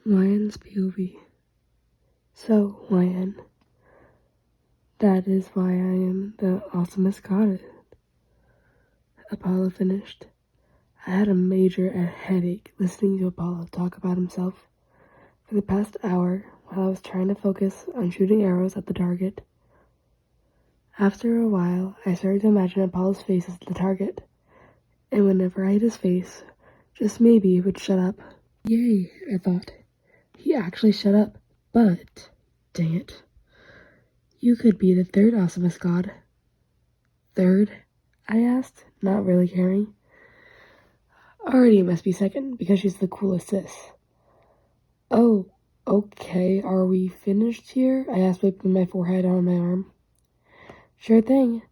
Lion's POV. So, Lion, that is why I am the awesomest god. Apollo finished. I had a major headache listening to Apollo talk about himself for the past hour while I was trying to focus on shooting arrows at the target. After a while, I started to imagine Apollo's face as the target, and whenever I hit his face, just maybe it would shut up. Yay, I thought. He actually shut up, but, dang it, you could be the third awesomest god. Third? I asked, not really caring. Already must be second, because she's the coolest sis. Oh, okay, are we finished here? I asked, wiping my forehead on my arm. Sure thing,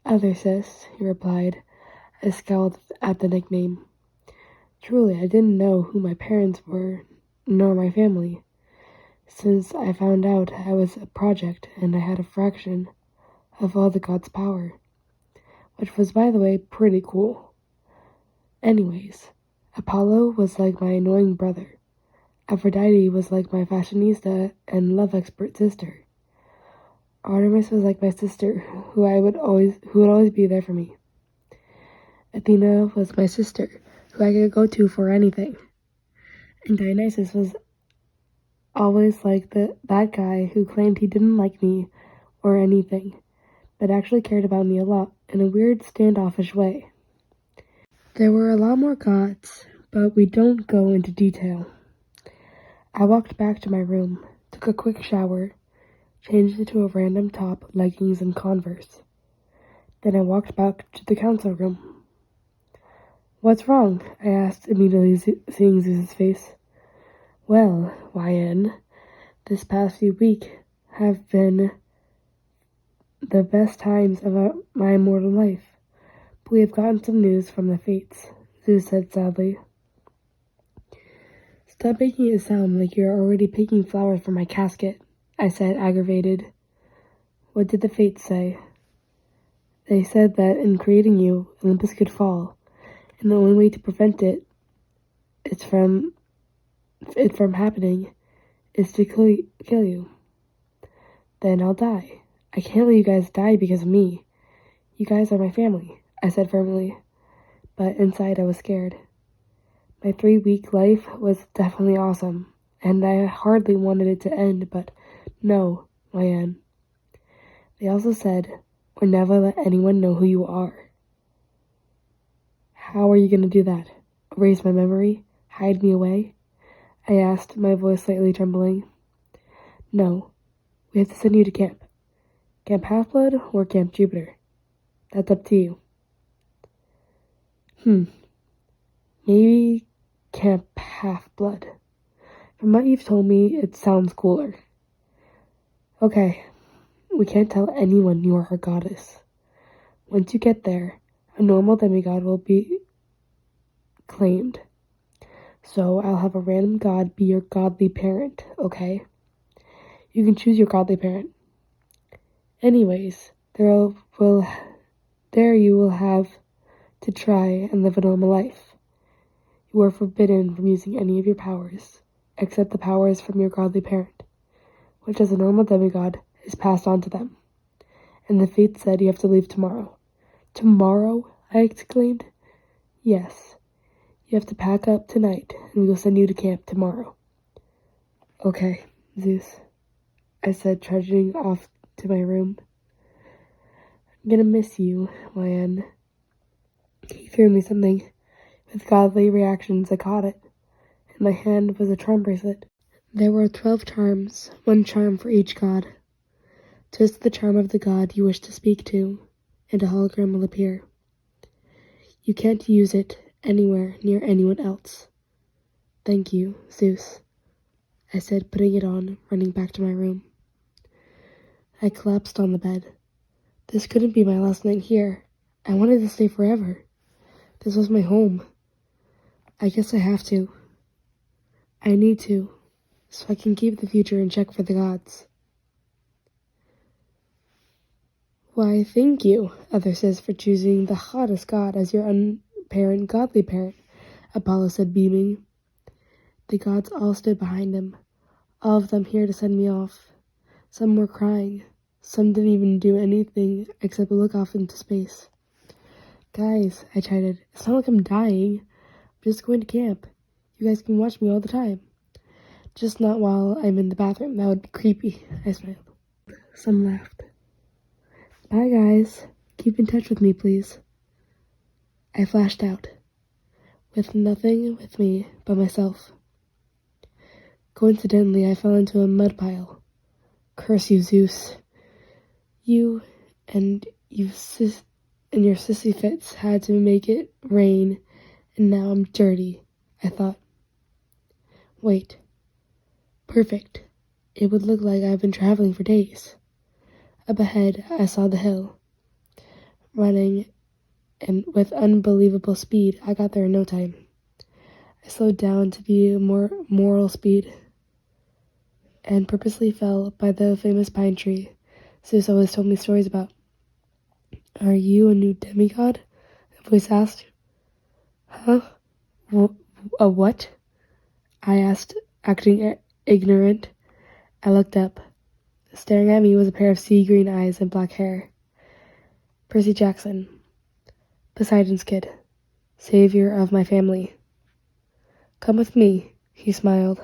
other sis, he replied. I scowled at the nickname. Truly, I didn't know who my parents were, nor my family, since I found out I was a project and I had a fraction of all the gods' power, which was, by the way, pretty cool. Anyways, Apollo was like my annoying brother. Aphrodite was like my fashionista and love expert sister. Artemis was like my sister, who would always be there for me. Athena was my sister, who I could go to for anything. And Dionysus was always like that guy who claimed he didn't like me or anything, but actually cared about me a lot in a weird standoffish way. There were a lot more gods, but we don't go into detail. I walked back to my room, took a quick shower, changed into a random top, leggings, and Converse. Then I walked back to the council room. What's wrong? I asked, immediately seeing Zeus's face. Well, YN, this past few weeks have been the best times of my immortal life. But we have gotten some news from the fates, Zeus said sadly. Stop making it sound like you're already picking flowers for my casket, I said, aggravated. What did the fates say? They said that in creating you, Olympus could fall, and the only way to prevent it from happening is to kill you. Then I'll die. I can't let you guys die because of me. You guys are my family, I said firmly, but inside I was scared. My 3-week life was definitely awesome, and I hardly wanted it to end, but no, YN. They also said, or never let anyone know who you are. How are you going to do that? Erase my memory? Hide me away? I asked, my voice slightly trembling. No, we have to send you to camp. Camp Half-Blood or Camp Jupiter? That's up to you. Maybe Camp Half-Blood. From what you've told me, it sounds cooler. Okay, we can't tell anyone you are our goddess. Once you get there, a normal demigod will be claimed. So I'll have a random god be your godly parent, okay? You can choose your godly parent. Anyways, there you will have to try and live a normal life. You are forbidden from using any of your powers, except the powers from your godly parent, which as a normal demigod is passed on to them. And the fates said you have to leave tomorrow. Tomorrow? I exclaimed. Yes. You have to pack up tonight, and we will send you to camp tomorrow. Okay, Zeus, I said, trudging off to my room. I'm gonna miss you, YN. He threw me something. With godly reactions, I caught it. In my hand was a charm bracelet. There were 12 charms, 1 charm for each god. Twist the charm of the god you wish to speak to, and a hologram will appear. You can't use it anywhere near anyone else. Thank you, Zeus, I said, putting it on, running back to my room. I collapsed on the bed. This couldn't be my last night here. I wanted to stay forever. This was my home. I guess I have to. I need to, so I can keep the future in check for the gods. Why, thank you, Other says, for choosing the hottest god as your unparent godly parent, Apollo said, beaming. The gods all stood behind him, all of them here to send me off. Some were crying. Some didn't even do anything except look off into space. Guys, I chided, it's not like I'm dying. I'm just going to camp. You guys can watch me all the time. Just not while I'm in the bathroom. That would be creepy. I smiled. Some laughed. Bye, guys. Keep in touch with me, please. I flashed out, with nothing with me but myself. Coincidentally, I fell into a mud pile. Curse you, Zeus. You and your sissy fits had to make it rain, and now I'm dirty, I thought. Wait. Perfect. It would look like I've been traveling for days. Up ahead, I saw the hill. Running, and with unbelievable speed, I got there in no time. I slowed down to be more moral speed, and purposely fell by the famous pine tree Zeus always told me stories about. Are you a new demigod? A voice asked. Huh? A what? I asked, acting ignorant. I looked up. Staring at me was a pair of sea green eyes and black hair. Percy Jackson, Poseidon's kid, savior of my family. Come with me, he smiled.